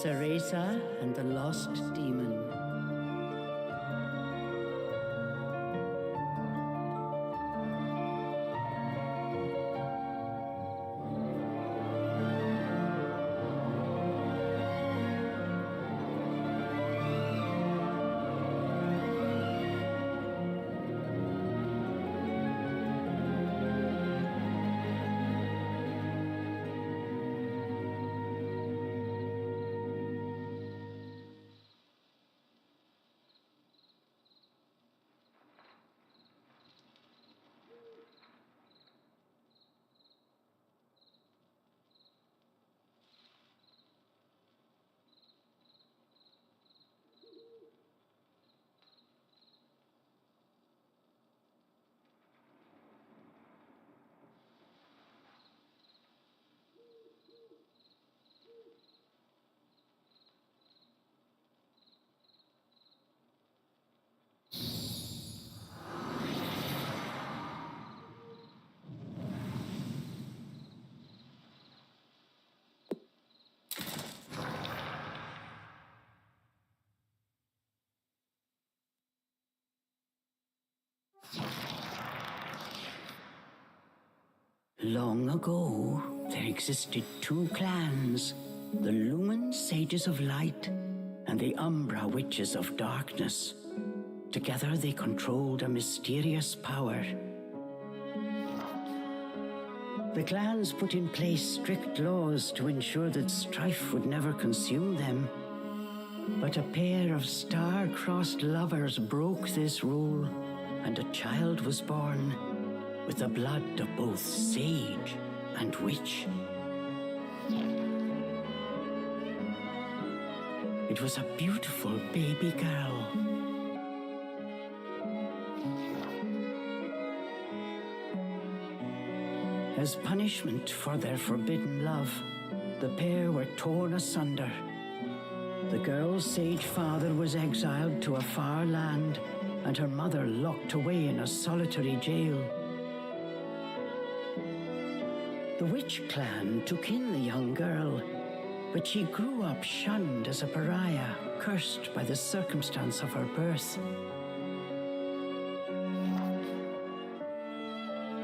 Cereza and the Lost Demon. Long ago, there existed two clans, the Lumen Sages of Light and the Umbra Witches of Darkness. Together they controlled a mysterious power. The clans put in place strict laws to ensure that strife would never consume them. But a pair of star-crossed lovers broke this rule, and a child was born with the blood of both sage and witch. It was a beautiful baby girl. As punishment for their forbidden love, the pair were torn asunder. The girl's sage father was exiled to a far land, and her mother locked away in a solitary jail. The witch clan took in the young girl, but she grew up shunned as a pariah, cursed by the circumstance of her birth.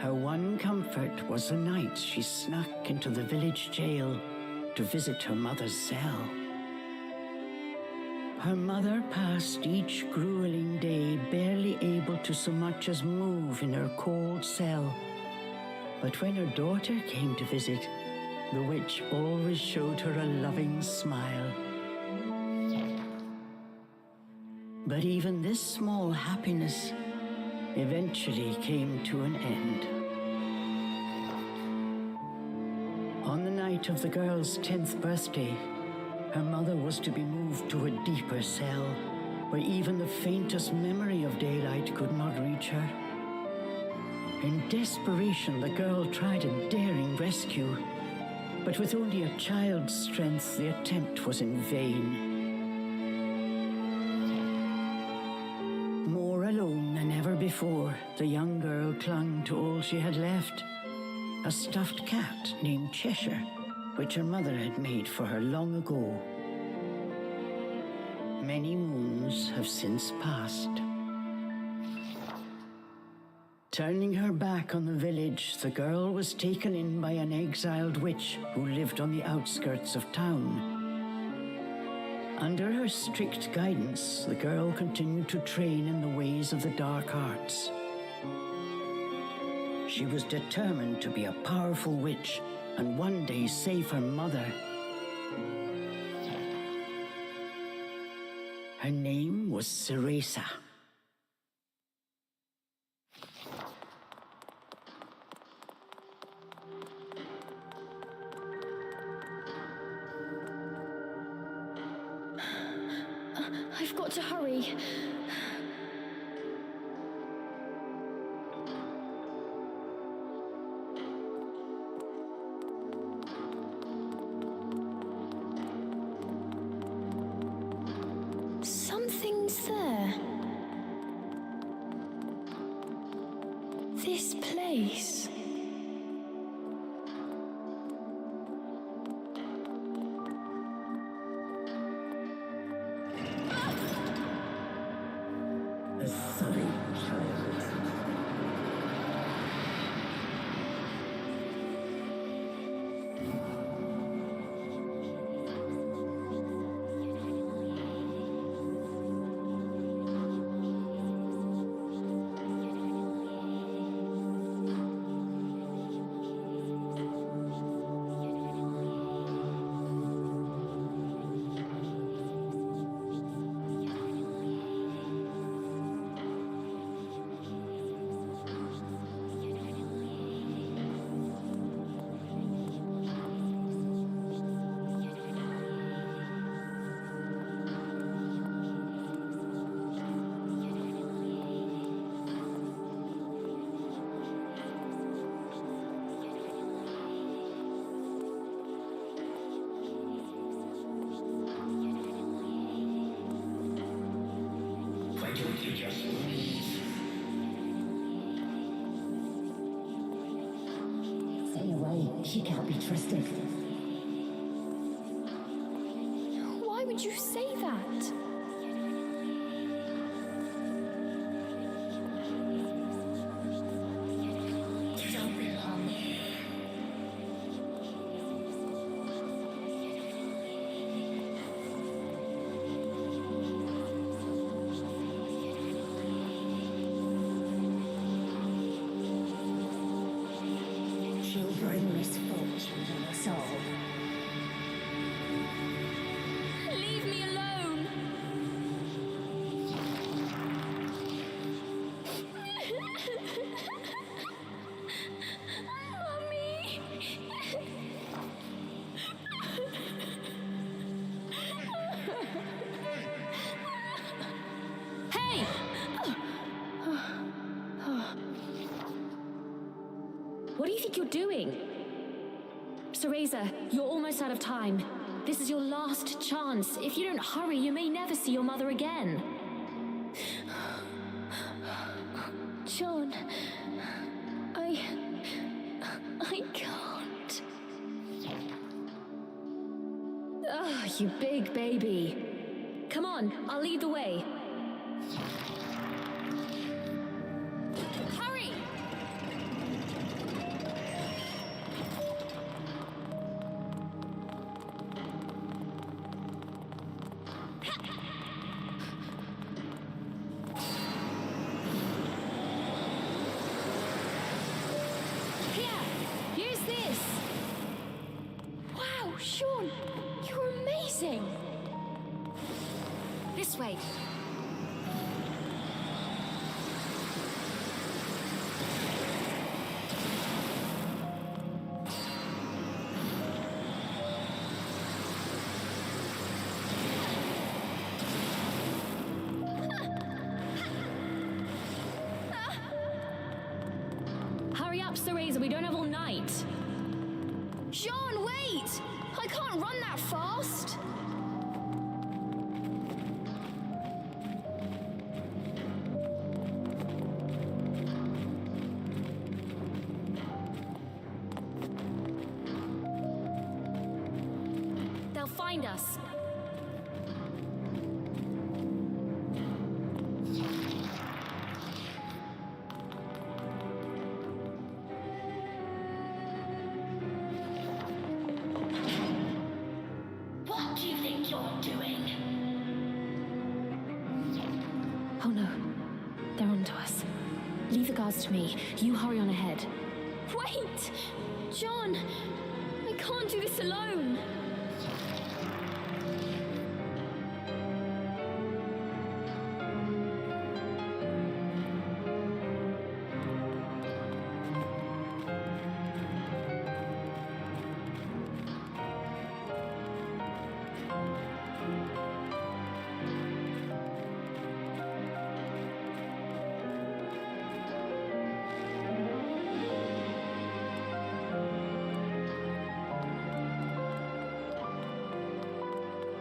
Her one comfort was the nights she snuck into the village jail to visit her mother's cell. Her mother passed each grueling day barely able to so much as move in her cold cell. But when her daughter came to visit, the witch always showed her a loving smile. But even this small happiness eventually came to an end. On the night of the girl's 10th birthday, her mother was to be moved to a deeper cell, where even the faintest memory of daylight could not reach her. In desperation, the girl tried a daring rescue, but with only a child's strength, the attempt was in vain. More alone than ever before, the young girl clung to all she had left, a stuffed cat named Cheshire, which her mother had made for her long ago. Many moons have since passed. Turning her back on the village, the girl was taken in by an exiled witch who lived on the outskirts of town. Under her strict guidance, the girl continued to train in the ways of the dark arts. She was determined to be a powerful witch and one day save her mother. Her name was Cereza. I've got to hurry. Something's there. This place. interesting. Why would you say that? Don't be long. She'll bring misfortune to us all. Leave me alone! Mummy! Hey! What do you think you're doing? Cereza, you're almost out of time. This is your last chance. If you don't hurry, you may never see your mother again. John, I can't. Oh, you big baby. Come on, I'll lead the way. Hurry! Here's this. Wow, Sean, you're amazing. This way. Hurry up, Cereza, we don't have all night. Sean, wait! I can't run that fast! They'll find us. What do you think you're doing? Oh no, they're onto us. Leave the guards to me. You hurry on ahead. Wait! John! I can't do this alone!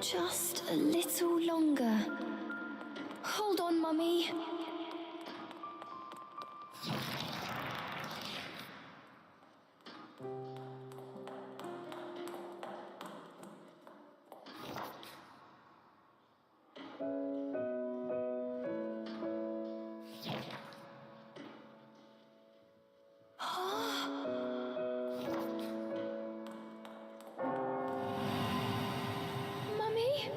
Just a little longer. Hold on, Mummy. Mummy?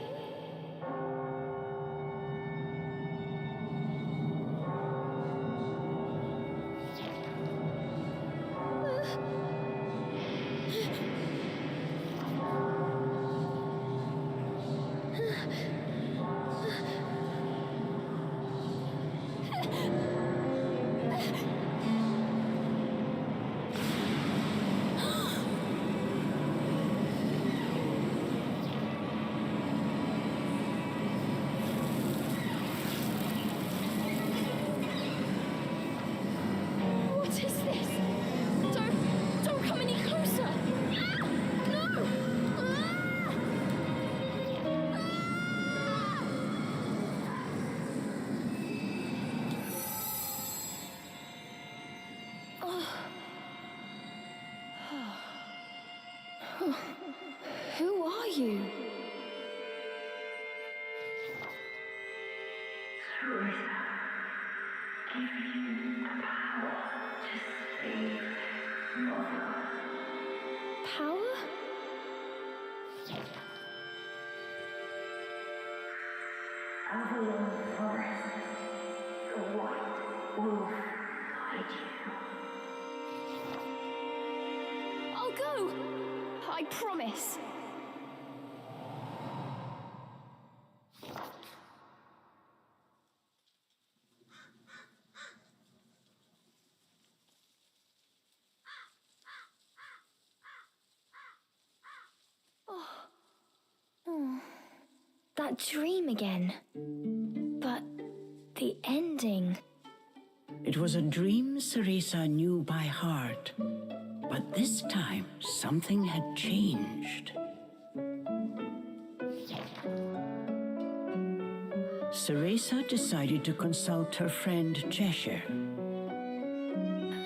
Who are you? Cereza, give you the power to save Mother. Power? Avalon Forest, the white wolf guide you. I'll go! I promise! That dream again. But the ending... It was a dream Cereza knew by heart, but this time something had changed. Cereza decided to consult her friend Cheshire.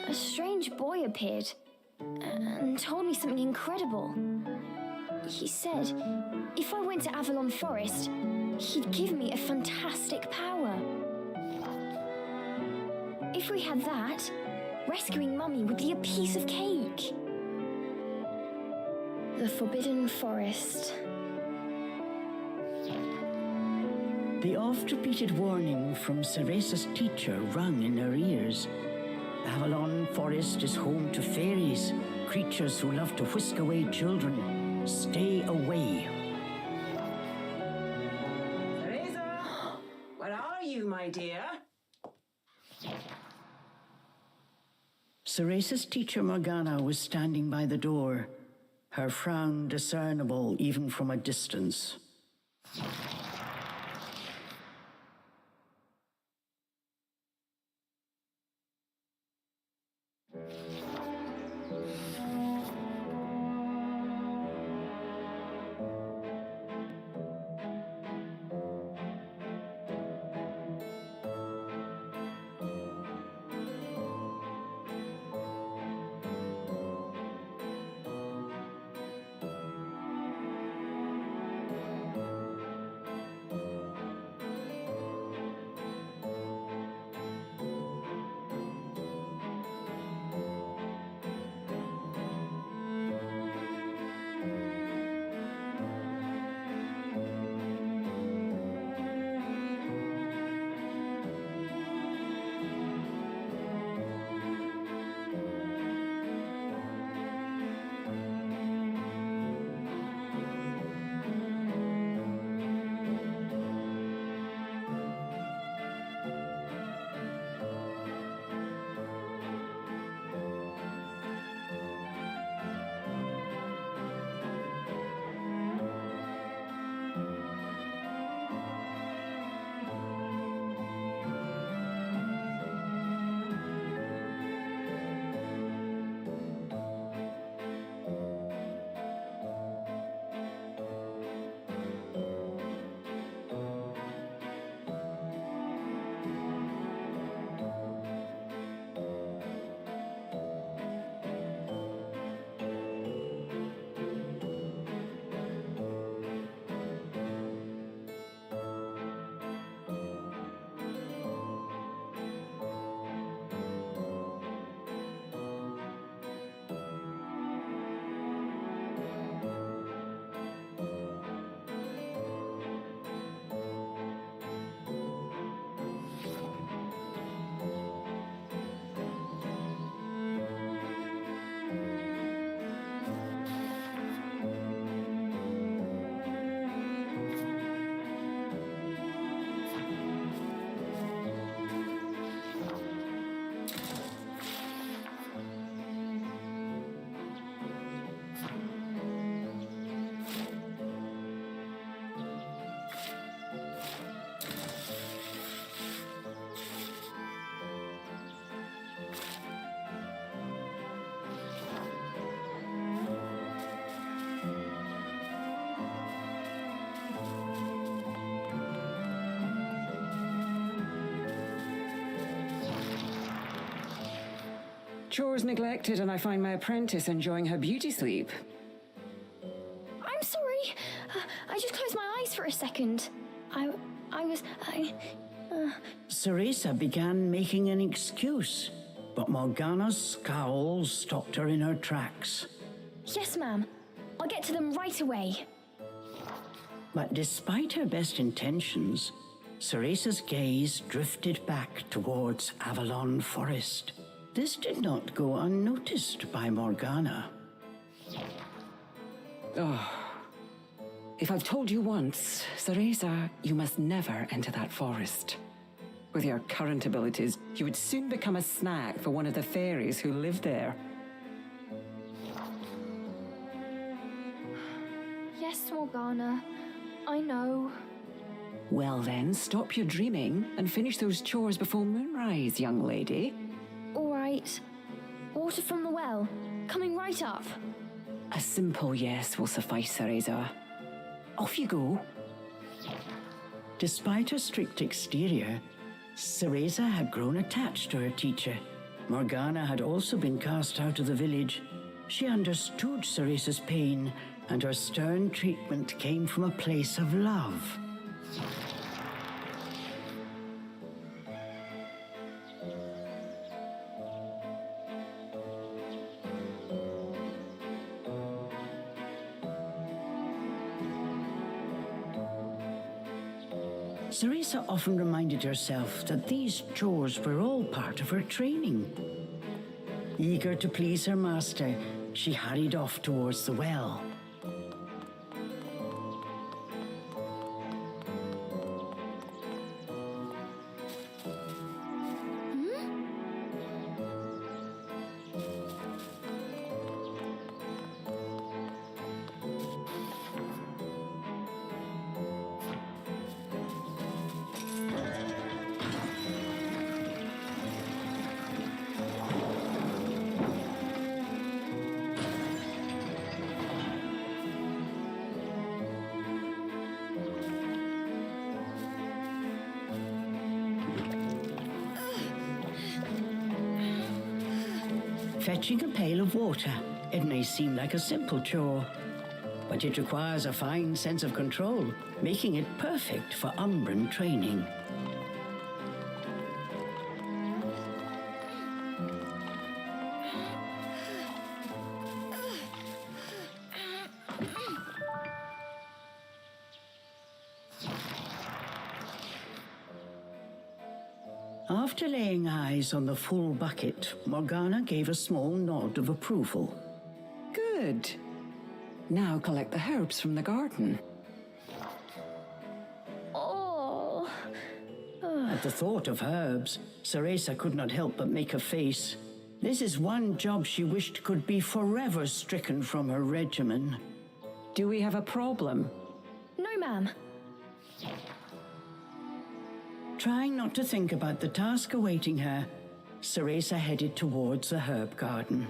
A strange boy appeared and told me something incredible. He said if I went to Avalon Forest, he'd give me a fantastic power. If we had that, rescuing Mummy would be a piece of cake. The Forbidden Forest. The oft-repeated warning from Cereza's teacher rung in her ears. Avalon Forest is home to fairies, creatures who love to whisk away children. Stay away. Cereza! Where are you, my dear? Cereza's teacher Morgana was standing by the door, her frown discernible even from a distance. Chores neglected, and I find my apprentice enjoying her beauty sleep. just closed my eyes for a second. Cereza began making an excuse, but Morgana's scowl stopped her in her tracks. Yes, ma'am. I'll get to them right away. But despite her best intentions, Cereza's gaze drifted back towards Avalon Forest. This did not go unnoticed by Morgana. If I've told you once, Cereza, you must never enter that forest. With your current abilities, you would soon become a snack for one of the fairies who live there. Yes, Morgana. I know. Well then, stop your dreaming and finish those chores before moonrise, young lady. All right. Water from the well. Coming right up. A simple yes will suffice, Cereza. Off you go. Despite her strict exterior, Cereza had grown attached to her teacher. Morgana had also been cast out of the village. She understood Cereza's pain, and her stern treatment came from a place of love. Cereza often reminded herself that these chores were all part of her training. Eager to please her master, she hurried off towards the well. Fetching a pail of water. It may seem like a simple chore, but it requires a fine sense of control, making it perfect for Umbran training. After laying eyes on the full bucket, Morgana gave a small nod of approval. Good. Now collect the herbs from the garden. Oh. At the thought of herbs, Cereza could not help but make a face. This is one job she wished could be forever stricken from her regimen. Do we have a problem? No, ma'am. Trying not to think about the task awaiting her, Cereza headed towards the herb garden.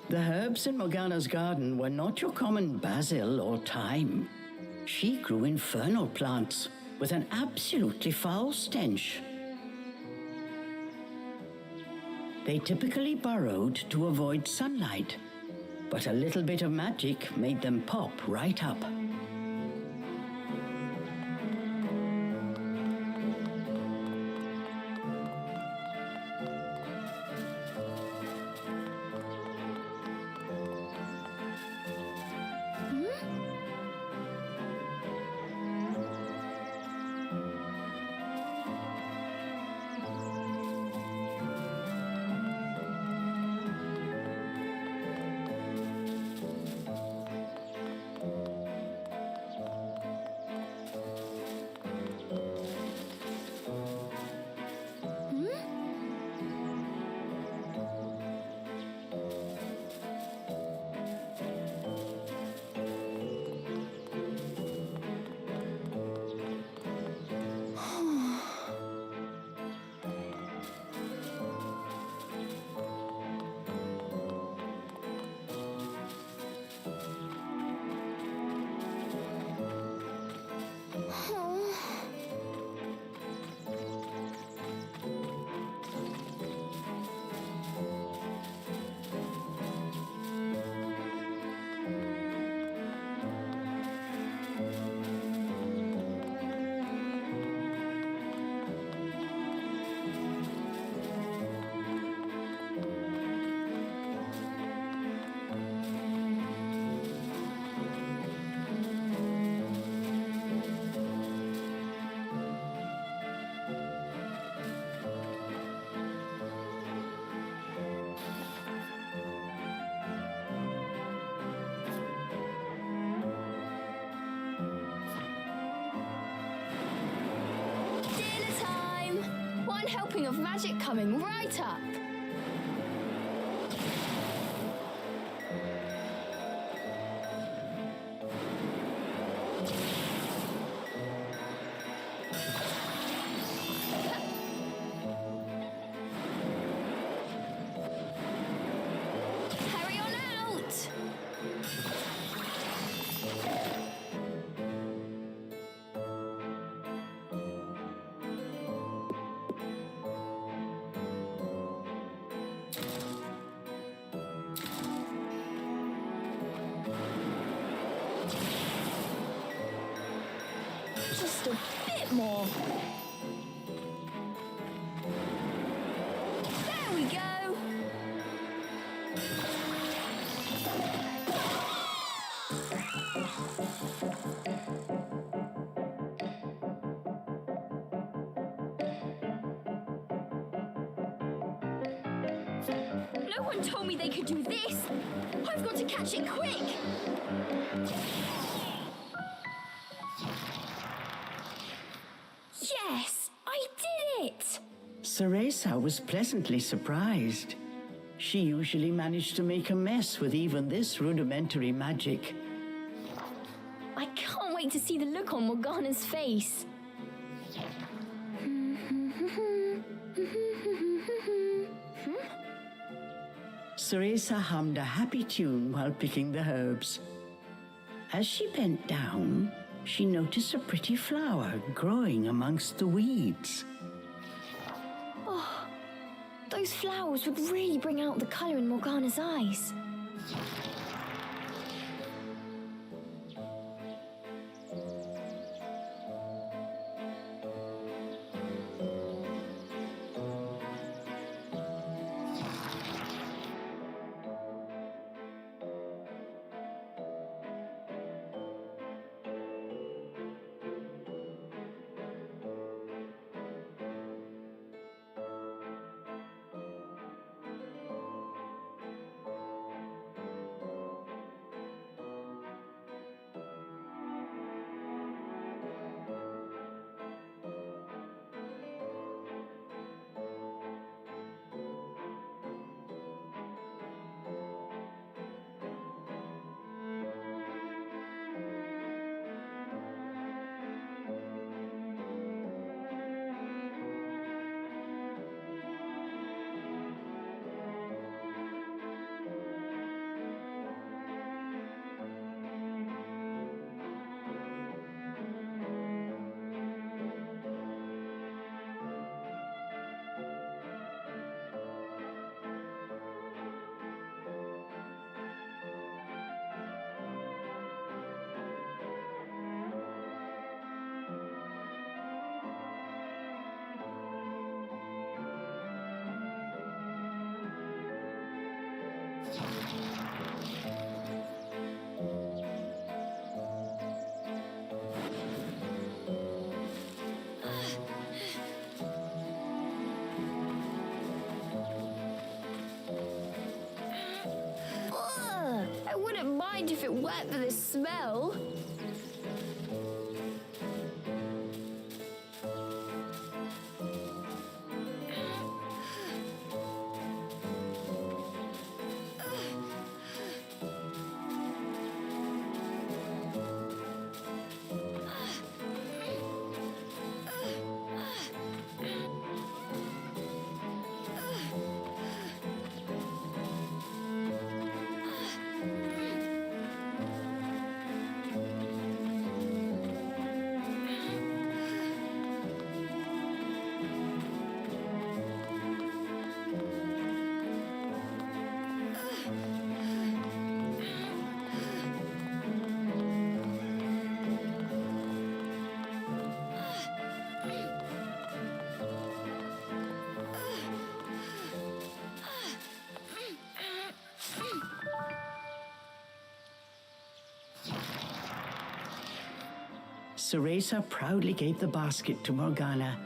The herbs in Morgana's garden were not your common basil or thyme. She grew infernal plants with an absolutely foul stench. They typically burrowed to avoid sunlight, but a little bit of magic made them pop right up. helping of magic coming right up. Hurry on out! Just a bit more. There we go. No one told me they could do this. I've got to catch it quick. Yes, I did it! Cereza was pleasantly surprised. She usually managed to make a mess with even this rudimentary magic. I can't wait to see the look on Morgana's face. Cereza hummed a happy tune while picking the herbs. As she bent down, she noticed a pretty flower growing amongst the weeds. Oh, those flowers would really bring out the colour in Morgana's eyes. I wouldn't mind if it weren't for this smell. Cereza proudly gave the basket to Morgana.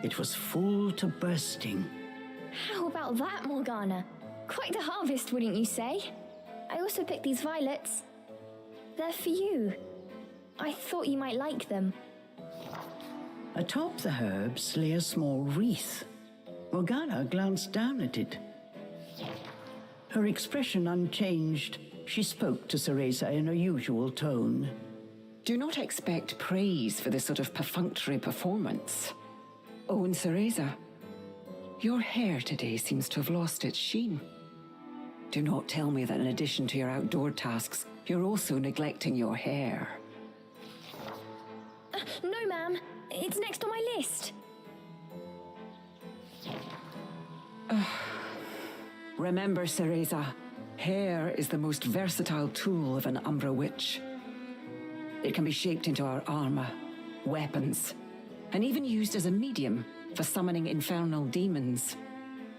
It was full to bursting. How about that, Morgana? Quite the harvest, wouldn't you say? I also picked these violets. They're for you. I thought you might like them. Atop the herbs lay a small wreath. Morgana glanced down at it. Her expression unchanged, she spoke to Cereza in her usual tone. Do not expect praise for this sort of perfunctory performance. Oh, and Cereza, your hair today seems to have lost its sheen. Do not tell me that in addition to your outdoor tasks, you're also neglecting your hair. No, ma'am. It's next on my list. Remember, Cereza, hair is the most versatile tool of an Umbra witch. It can be shaped into our armor, weapons, and even used as a medium for summoning infernal demons.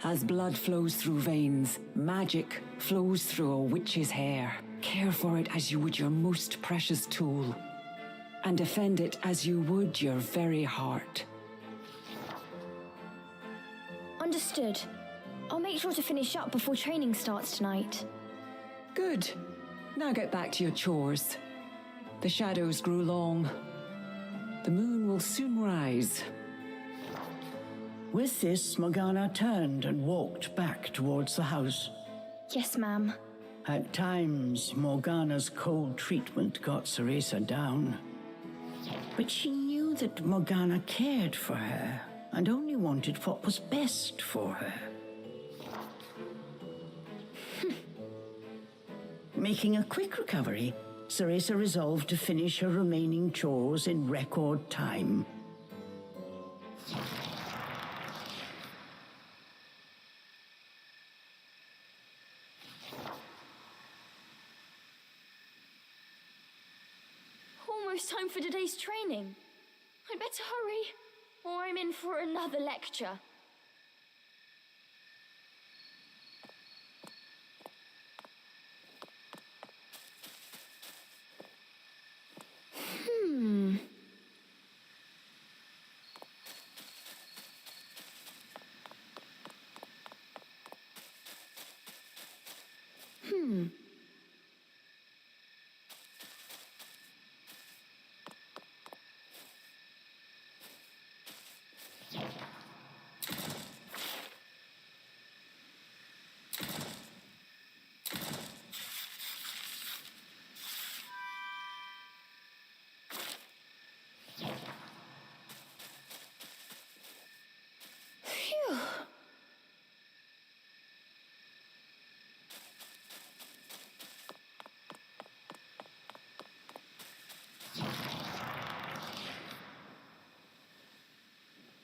As blood flows through veins, magic flows through a witch's hair. Care for it as you would your most precious tool, and defend it as you would your very heart. Understood. I'll make sure to finish up before training starts tonight. Good. Now get back to your chores. The shadows grew long. The moon will soon rise. With this, Morgana turned and walked back towards the house. Yes, ma'am. At times, Morgana's cold treatment got Cereza down. But she knew that Morgana cared for her and only wanted what was best for her. Making a quick recovery, Cereza resolved to finish her remaining chores in record time. Almost time for today's training. I'd better hurry, or I'm in for another lecture. Phew.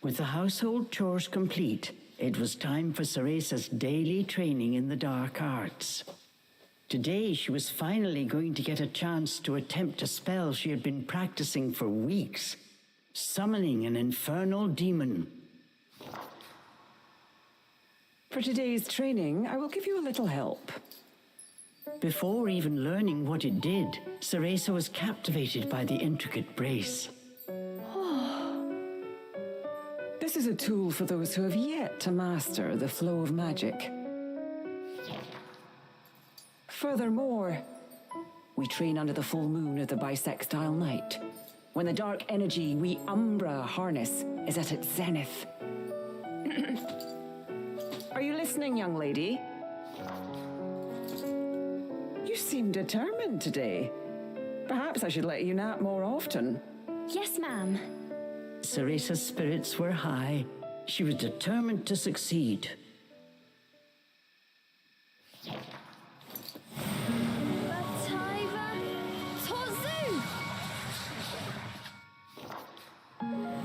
With the household chores complete, it was time for Cereza's daily training in the dark arts. Today, she was finally going to get a chance to attempt a spell she had been practicing for weeks, summoning an infernal demon. For today's training, I will give you a little help. Before even learning what it did, Cereza was captivated by the intricate brace. This is a tool for those who have yet to master the flow of magic. Furthermore, we train under the full moon of the bisextile night, when the dark energy we Umbra harness is at its zenith. Are you listening, young lady? You seem determined today. Perhaps I should let you nap more often. Yes, ma'am. Cereza's spirits were high. She was determined to succeed.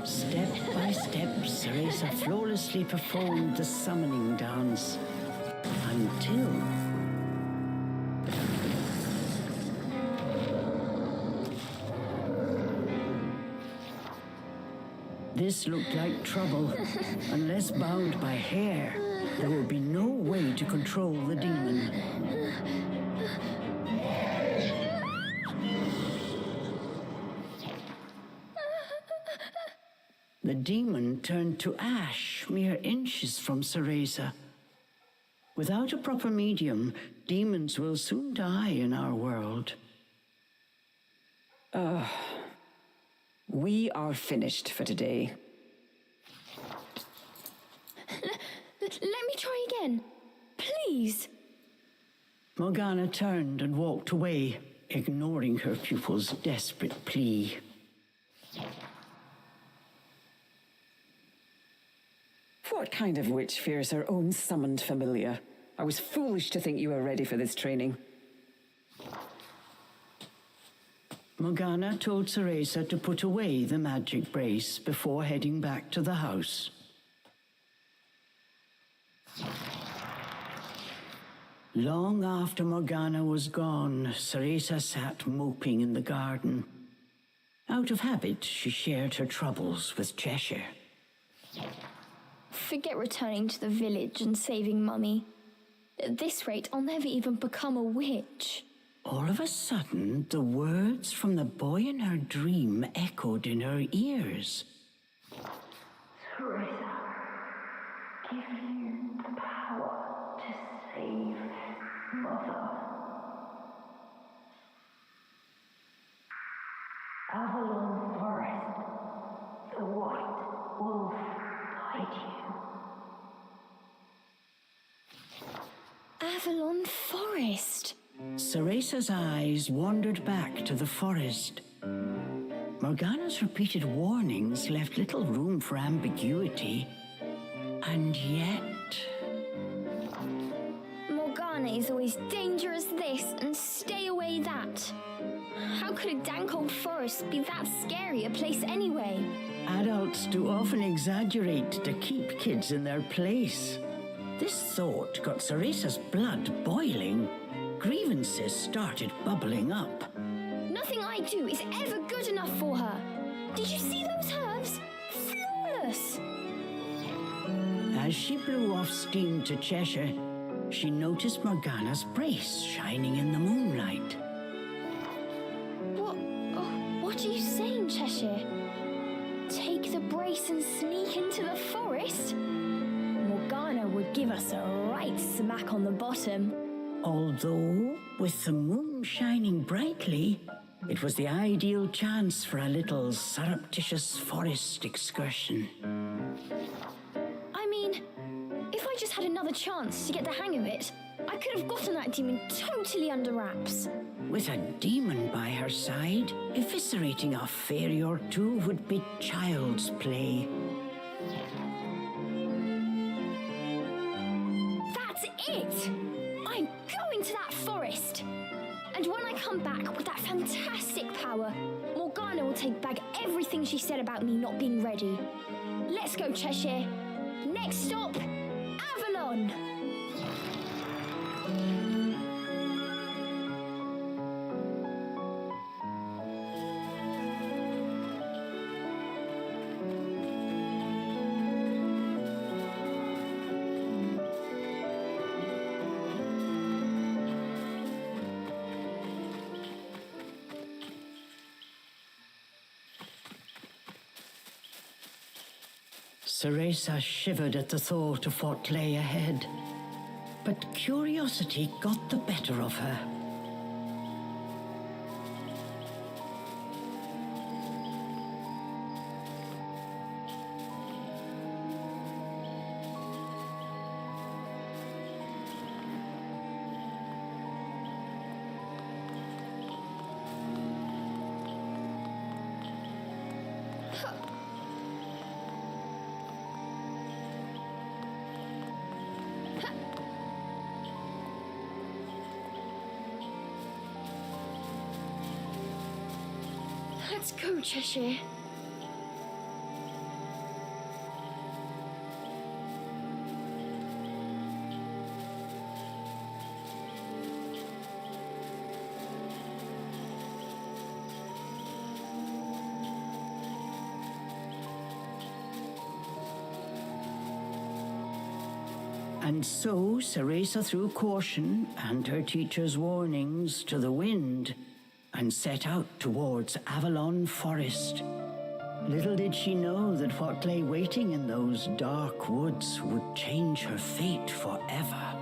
Step by step, Cereza flawlessly performed the summoning dance until... This looked like trouble. Unless bound by hair, there would be no way to control the demon. The demon turned to ash mere inches from Cereza. Without a proper medium, demons will soon die in our world. We are finished for today. Let me try again. Please. Morgana turned and walked away, ignoring her pupil's desperate plea. What kind of witch fears her own summoned familiar? I was foolish to think you were ready for this training. Morgana told Cereza to put away the magic brace before heading back to the house. Long after Morgana was gone, Cereza sat moping in the garden. Out of habit, she shared her troubles with Cheshire. Forget returning to the village and saving Mummy. At this rate, I'll never even become a witch. All of a sudden, the words from the boy in her dream echoed in her ears. Cereza, give you the power to save Mother. Avalon Forest, the white wolf guide you. Avalon Forest. Cereza's eyes wandered back to the forest. Morgana's repeated warnings left little room for ambiguity. And yet... Morgana is always dangerous this and stay away that. How could a dank old forest be that scary a place anyway? Adults do often exaggerate to keep kids in their place. This thought got Cereza's blood boiling. Grievances started bubbling up. Nothing I do is ever good enough for her. Did you see those herbs? Flawless! As she blew off steam to Cheshire, she noticed Morgana's brace shining in the moonlight. What are you saying, Cheshire? Take the brace and sneak into the forest? Morgana would give us a right smack on the bottom. Although, with the moon shining brightly, it was the ideal chance for a little surreptitious forest excursion. I mean, if I just had another chance to get the hang of it, I could have gotten that demon totally under wraps. With a demon by her side, eviscerating a fairy or two would be child's play. That's it! I'm going to that forest! And when I come back with that fantastic power, Morgana will take back everything she said about me not being ready. Let's go, Cheshire. Next stop, Avalon! Cereza shivered at the thought of what lay ahead, but curiosity got the better of her. Let's go, Cheshire. And so Cereza threw caution and her teacher's warnings to the wind and set out towards Avalon Forest. Little did she know that what lay waiting in those dark woods would change her fate forever.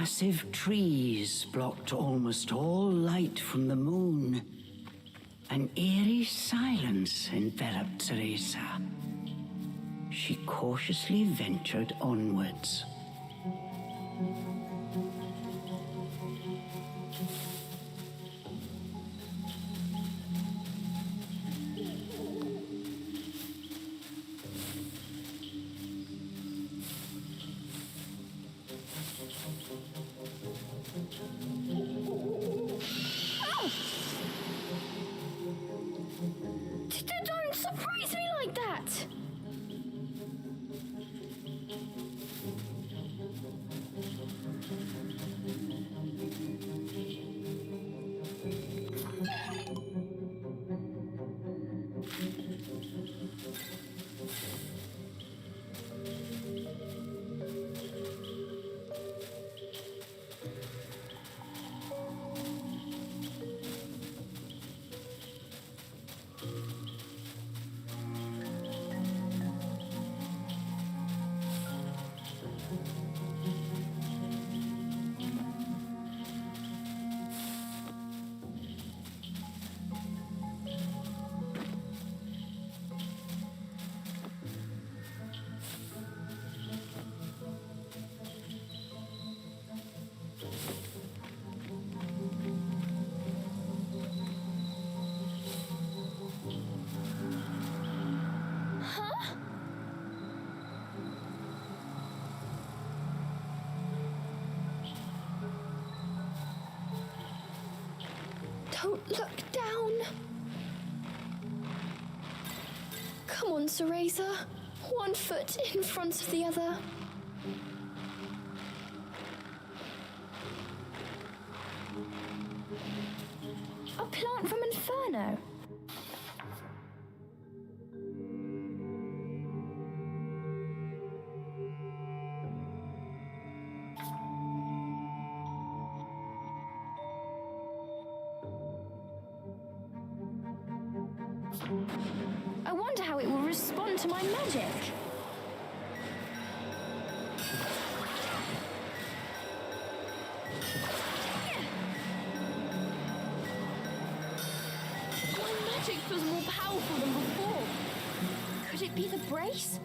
Massive trees blocked almost all light from the moon. An eerie silence enveloped Cereza. She cautiously ventured onwards. Don't surprise me like that! Don't look down. Come on, Cereza. One foot in front of the other. A plant from Inferno. I wonder how it will respond to my magic. My magic feels more powerful than before. Could it be the brace?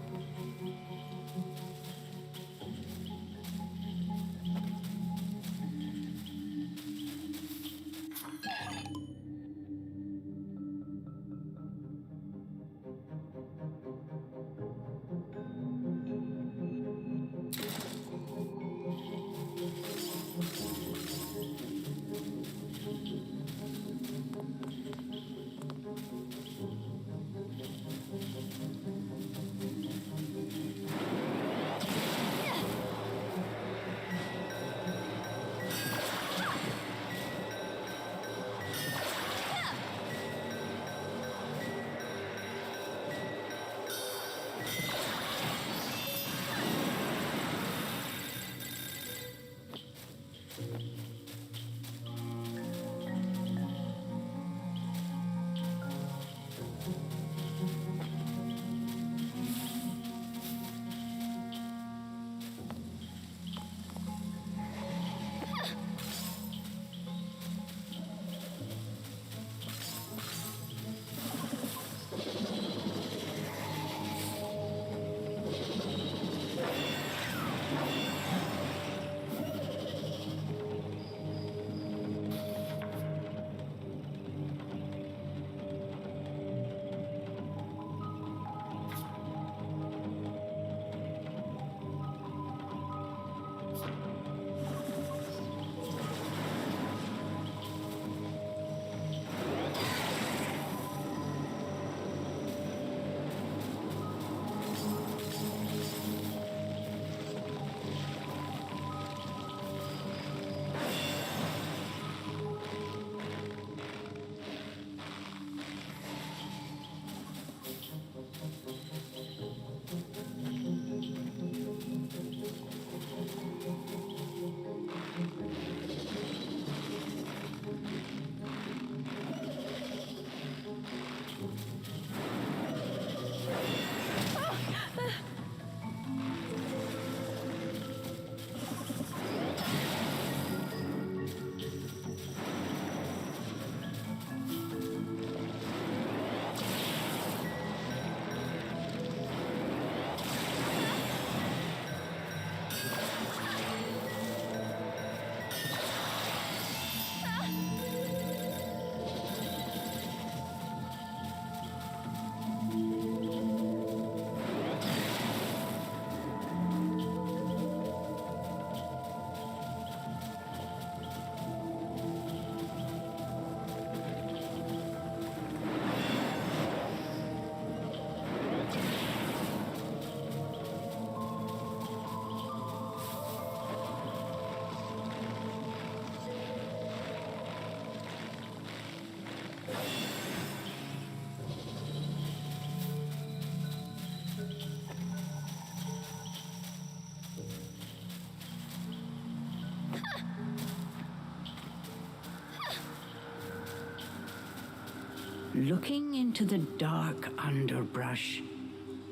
looking into the dark underbrush,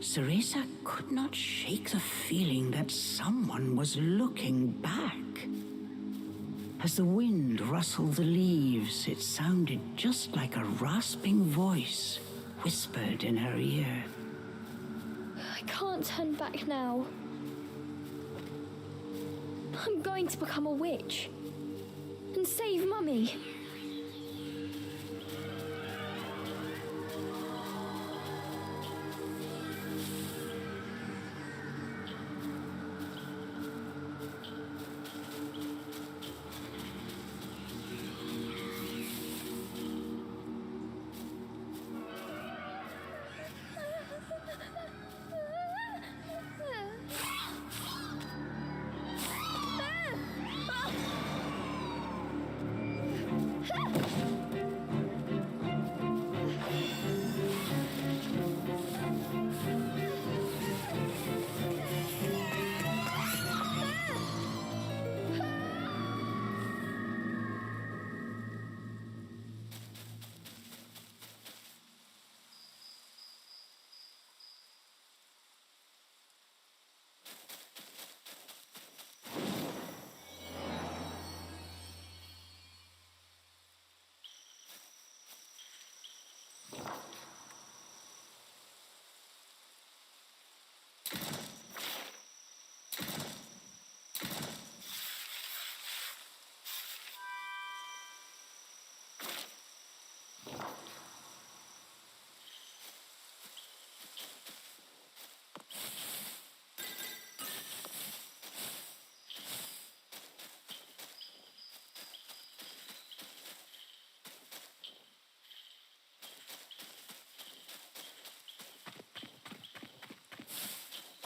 Cereza could not shake the feeling that someone was looking back. As the wind rustled the leaves, it sounded just like a rasping voice whispered in her ear. I can't turn back now. I'm going to become a witch and save Mummy.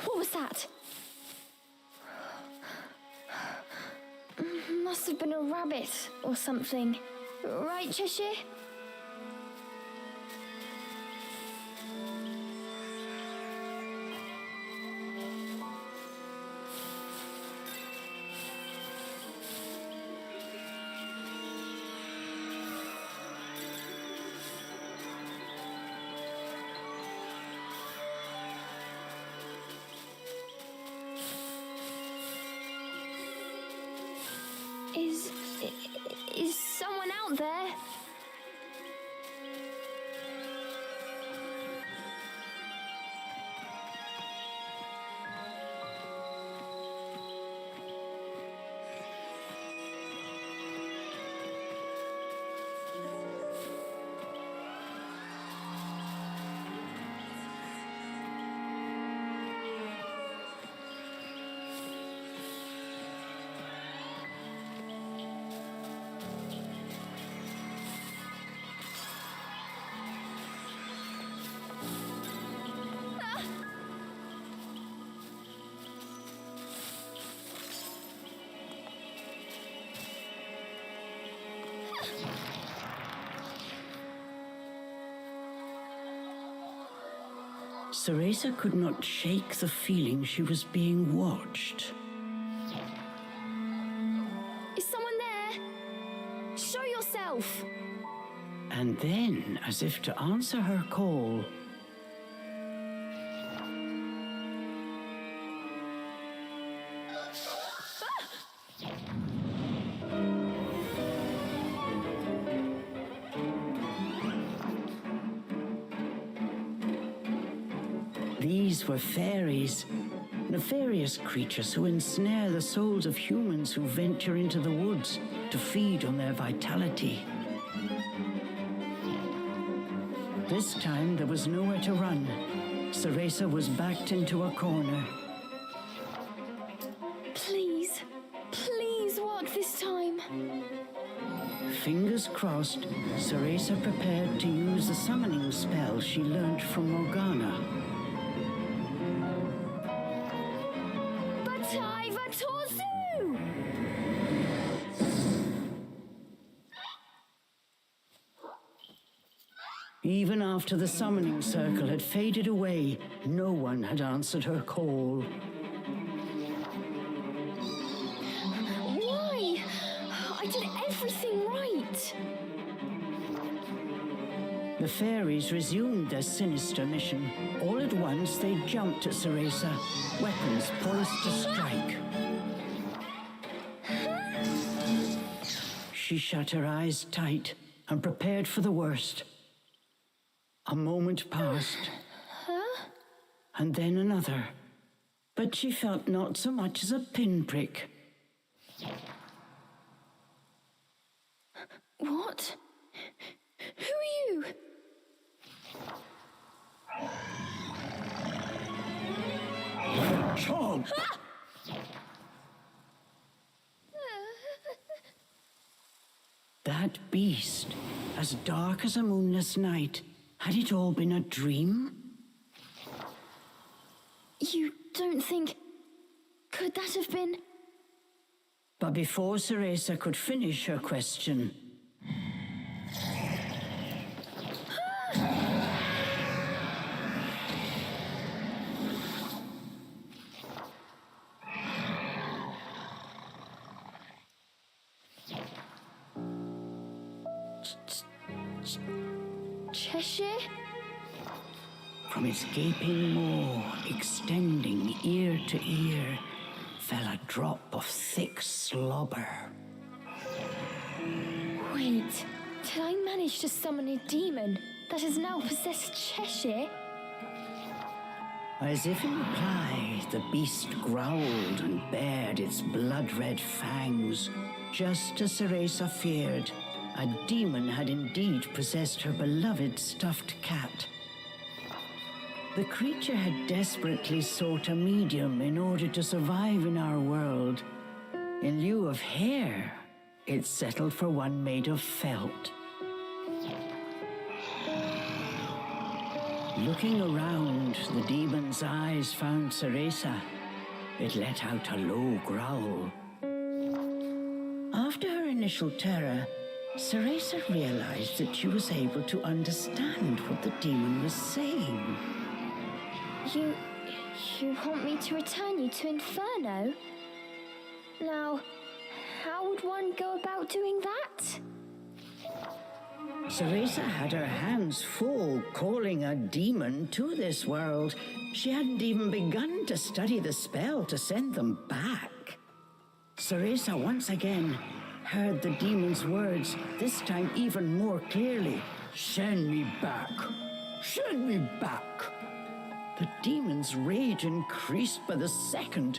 What was that? Must have been a rabbit or something. Right, Cheshire? Is someone out there? Cereza could not shake the feeling she was being watched. Is someone there? Show yourself! And then, as if to answer her call, these were fairies, nefarious creatures who ensnare the souls of humans who venture into the woods to feed on their vitality. This time there was nowhere to run. Cereza was backed into a corner. Please, please work this time. Fingers crossed, Cereza prepared to use the summoning spell she learnt from Morgana. Even after the summoning circle had faded away, no one had answered her call. Why? I did everything right. The The fairies resumed their sinister mission. All at once, they jumped at Cereza, weapons poised to strike. She shut her eyes tight and prepared for the worst. A moment passed, and then another, but she felt not so much as a pinprick. What? Who are you? Chomp! That beast, as dark as a moonless night, had it all been a dream? You don't think... Could that have been... But before Cereza could finish her question... Cheshire? From its gaping maw, extending ear to ear, fell a drop of thick slobber. Wait, did I manage to summon a demon that has now possessed Cheshire? As if in reply, the beast growled and bared its blood-red fangs. Just as Cereza feared, a demon had indeed possessed her beloved stuffed cat. The creature had desperately sought a medium in order to survive in our world. In lieu of hair, it settled for one made of felt. Looking around, the demon's eyes found Cereza. It let out a low growl. After her initial terror, Cereza realized that she was able to understand what the demon was saying. You want me to return you to Inferno? Now, how would one go about doing that? Cereza had her hands full calling a demon to this world. She hadn't even begun to study the spell to send them back. Cereza once again heard the demon's words, this time even more clearly. Send me back! Send me back! The demon's rage increased by the second,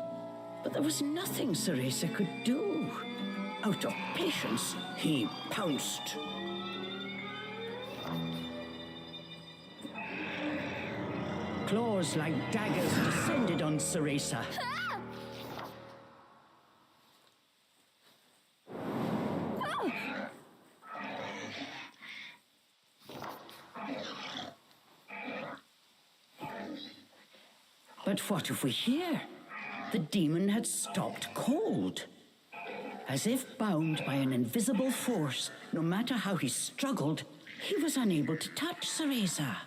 but there was nothing Cereza could do. Out of patience, he pounced. Claws like daggers descended on Cereza. But what if we hear? The demon had stopped cold. As if bound by an invisible force, no matter how he struggled, he was unable to touch Cereza.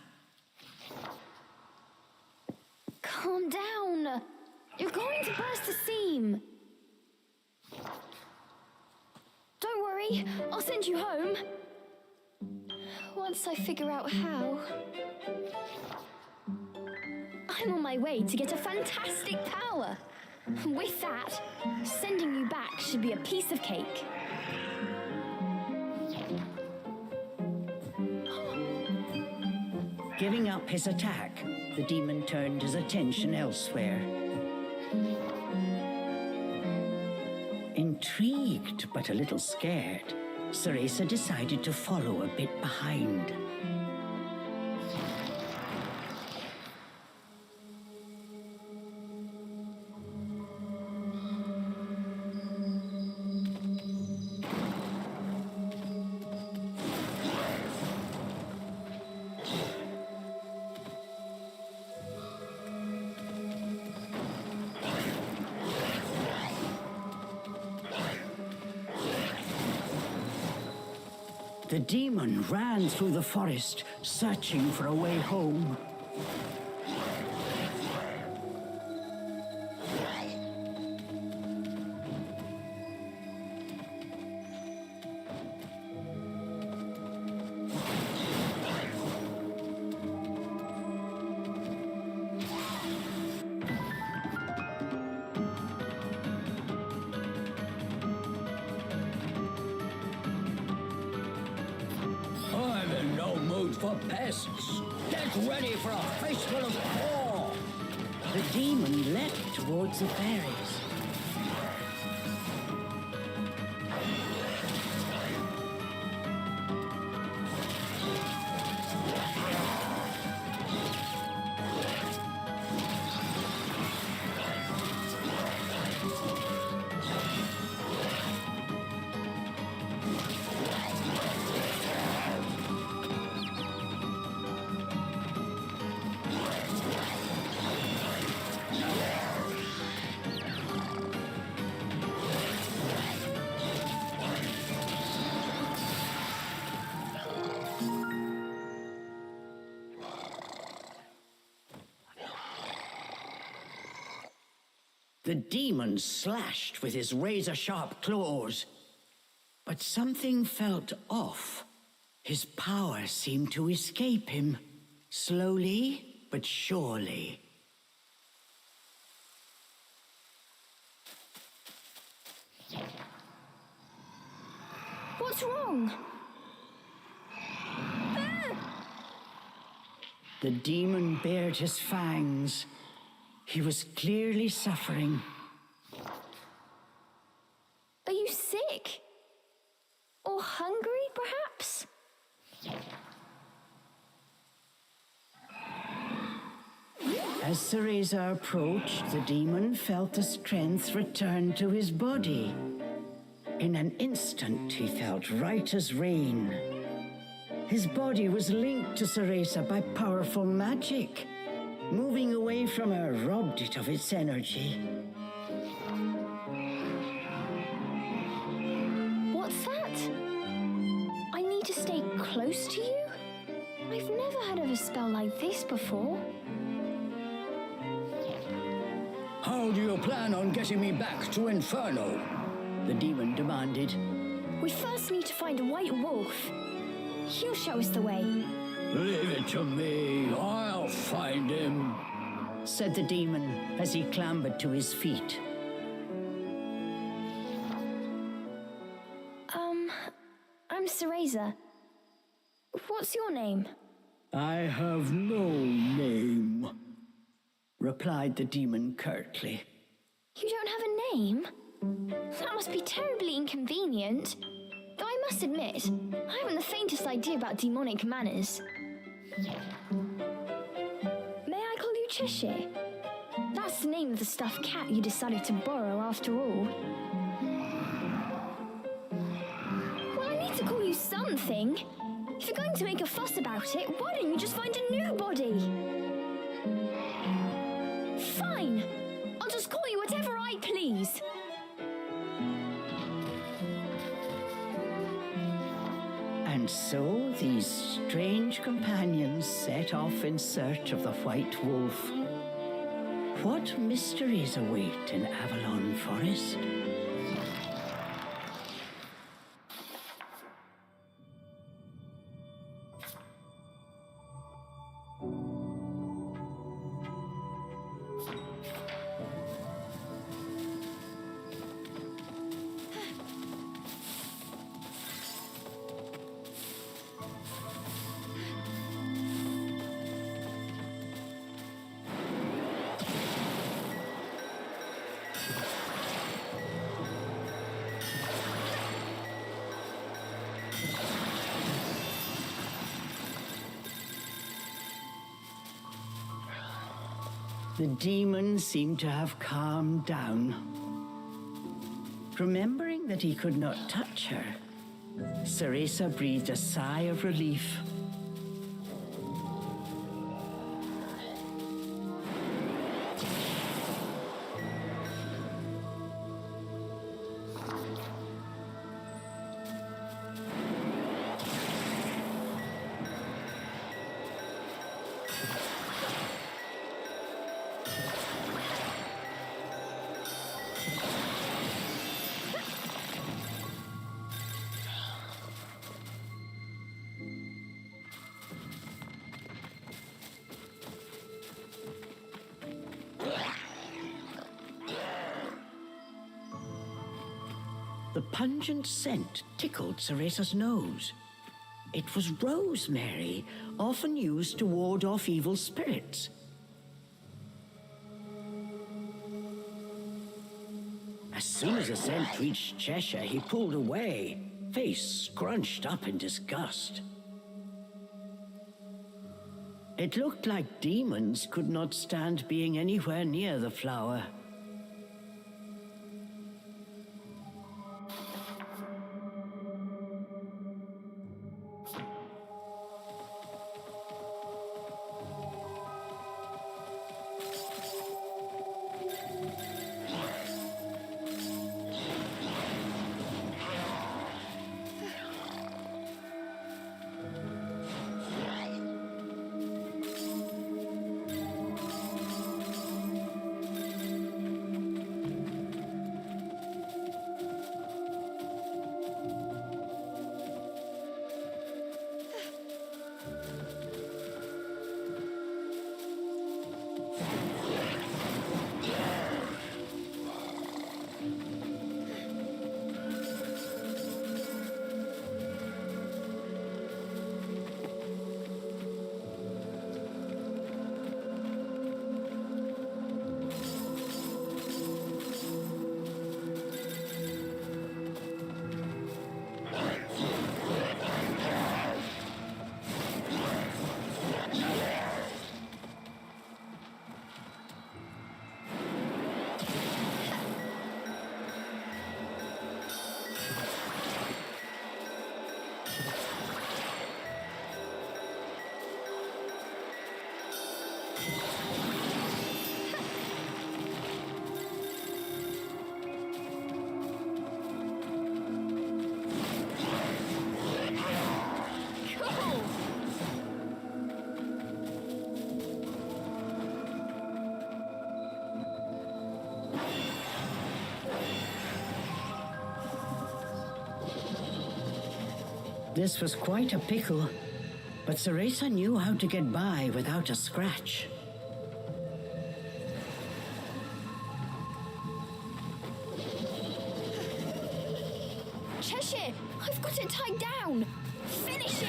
Calm down. You're going to burst the seam. Don't worry, I'll send you home. Once I figure out how. I'm on my way to get a fantastic power. With that, sending you back should be a piece of cake. Giving up his attack, the demon turned his attention elsewhere. Intrigued but a little scared, Cereza decided to follow a bit behind. The demon ran through the forest, searching for a way home. for pests. Get ready for a fistful of paw. The demon leapt towards the fairies. The demon slashed with his razor-sharp claws. But something felt off. His power seemed to escape him, slowly but surely. What's wrong? The demon bared his fangs. He was clearly suffering. Are you sick? Or hungry, perhaps? As Cereza approached, the demon felt the strength return to his body. In an instant, he felt right as rain. His body was linked to Cereza by powerful magic. Moving away from her robbed it of its energy. What's that? I need to stay close to you? I've never heard of a spell like this before. How do you plan on getting me back to Inferno? The demon demanded. We first need to find a white wolf. He'll show us the way. Leave it to me. I'll find him, said the demon as he clambered to his feet. I'm Cereza. What's your name? I have no name, replied the demon curtly. You don't have a name? That must be terribly inconvenient. Though I must admit, I haven't the faintest idea about demonic manners. May I call you Cheshire? That's the name of the stuffed cat you decided to borrow after all. Well, I need to call you something. If you're going to make a fuss about it, why don't you just find a new body? Fine. I'll just call you whatever I please. And so these strange companions set off in search of the white wolf. What mysteries await in Avalon Forest? The demon seemed to have calmed down. Remembering that he could not touch her, Cereza breathed a sigh of relief. The pungent scent tickled Cereza's nose. It was rosemary, often used to ward off evil spirits. As soon as the scent reached Cheshire, he pulled away, face scrunched up in disgust. It looked like demons could not stand being anywhere near the flower. This was quite a pickle, but Cereza knew how to get by without a scratch. Cheshire, I've got it tied down. Finish it!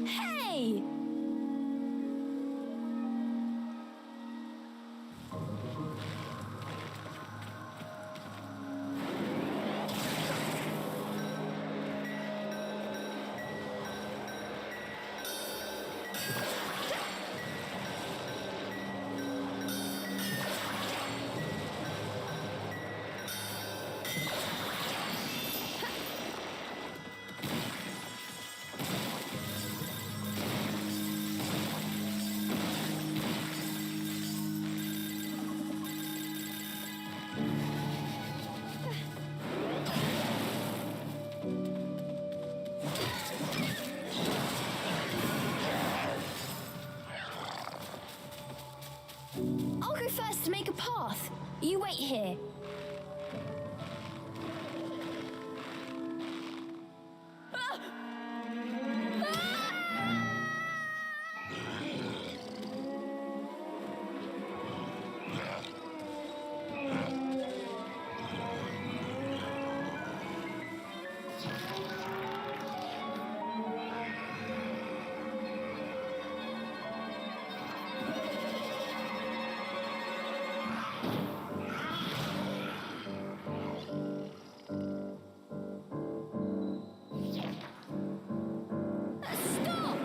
Hey! I'll go first to make a path. You wait here. Ah! Stop!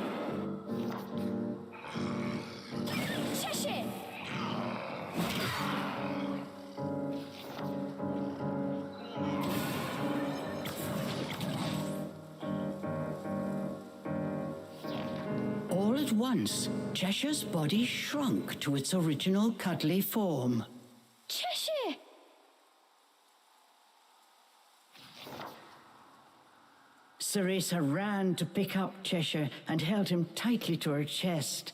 Cheshire! All at once, Cheshire's body shrunk to its original cuddly form. Cheshire! Cereza ran to pick up Cheshire and held him tightly to her chest.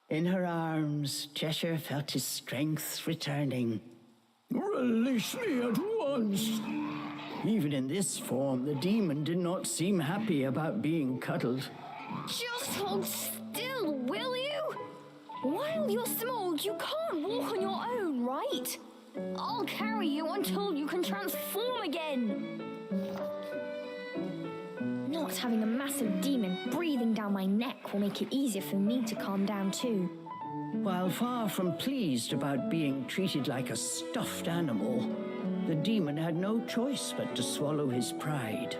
In her arms, Cheshire felt his strength returning. Release me at once! Even in this form, the demon did not seem happy about being cuddled. Just hold still, will you? While you're small, you can't walk on your own, right? I'll carry you until you can transform again. Not having a massive demon breathing down my neck will make it easier for me to calm down too. While far from pleased about being treated like a stuffed animal, the demon had no choice but to swallow his pride.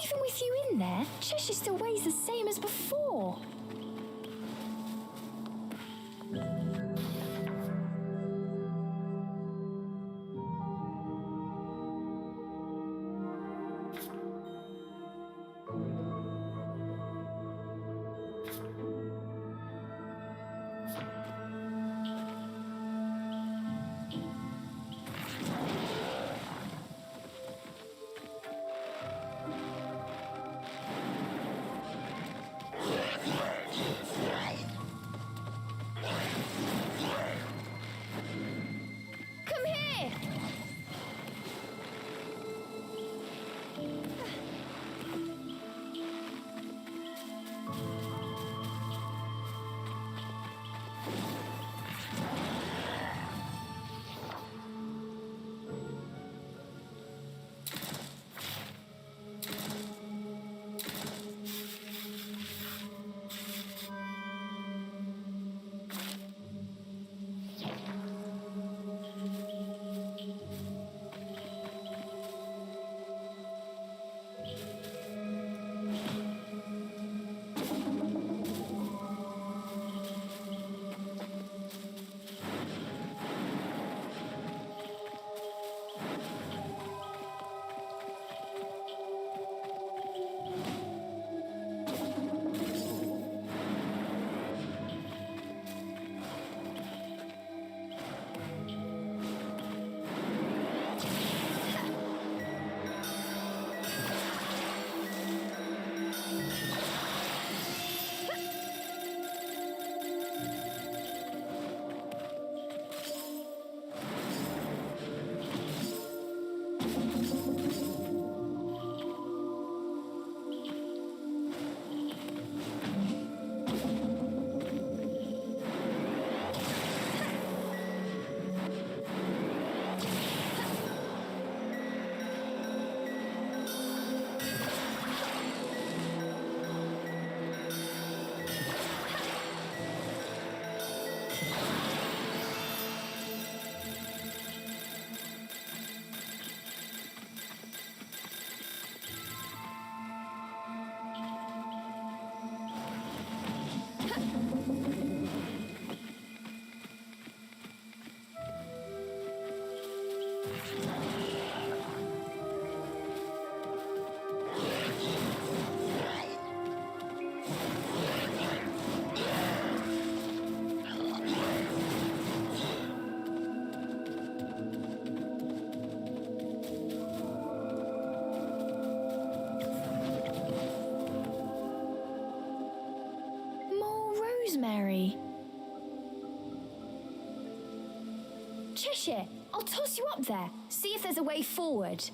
Even with you in there, Cheshire still weighs the same as before. Come here! Rosemary. Cheshire, I'll toss you up there. See if there's a way forward.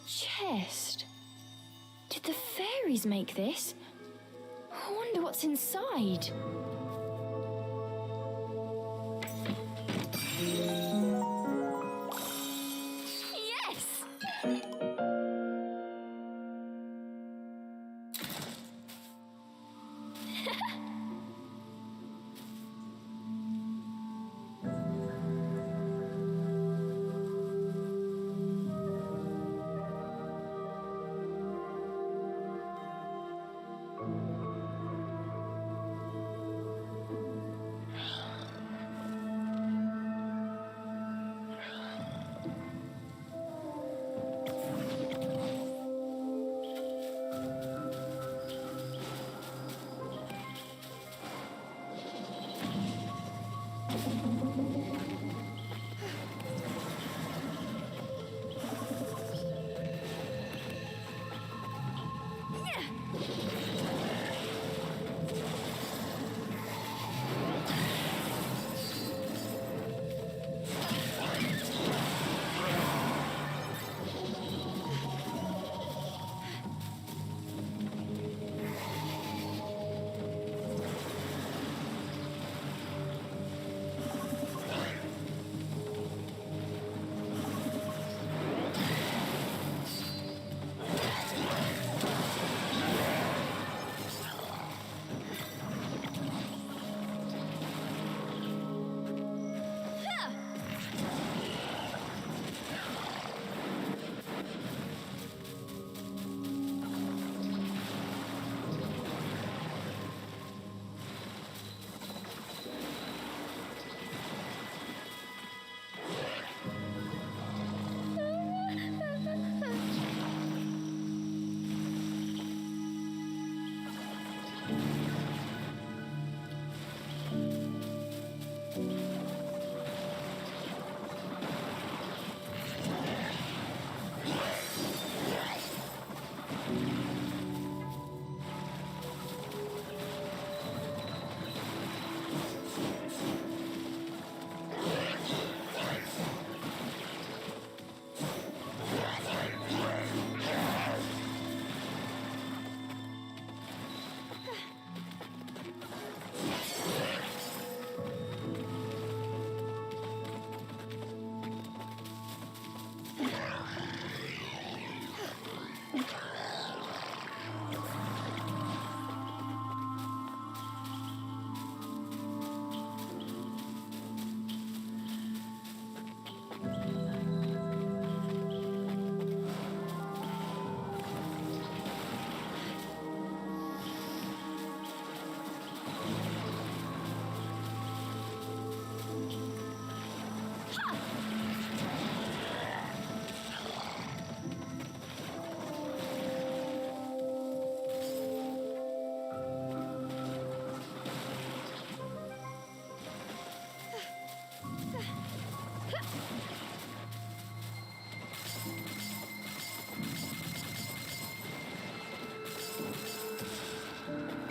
chest. Did the fairies make this? I wonder what's inside. Yes!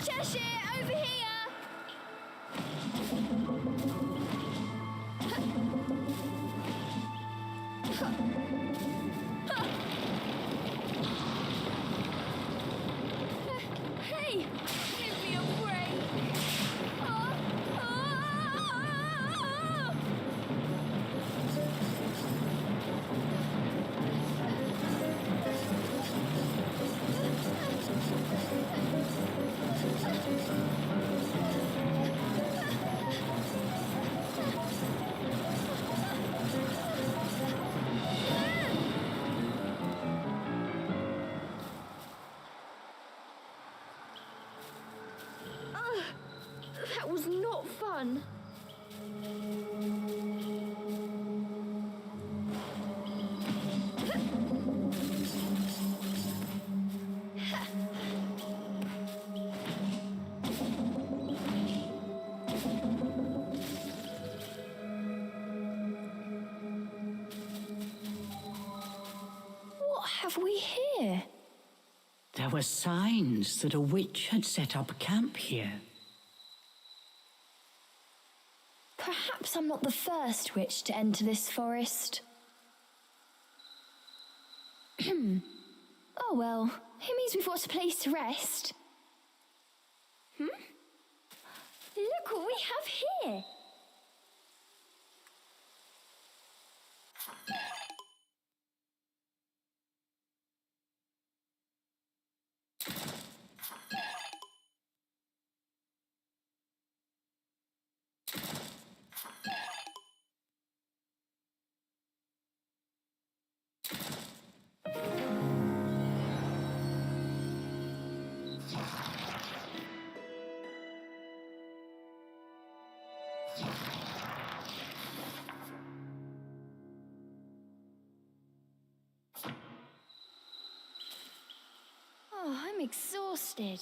Cheshire, over here! Hey, give me a break! That was not fun. What have we here? There were signs that a witch had set up camp here. Perhaps I'm not the first witch to enter this forest. Oh well, it means we've got a place to rest. Look what we have here! Oh, I'm exhausted.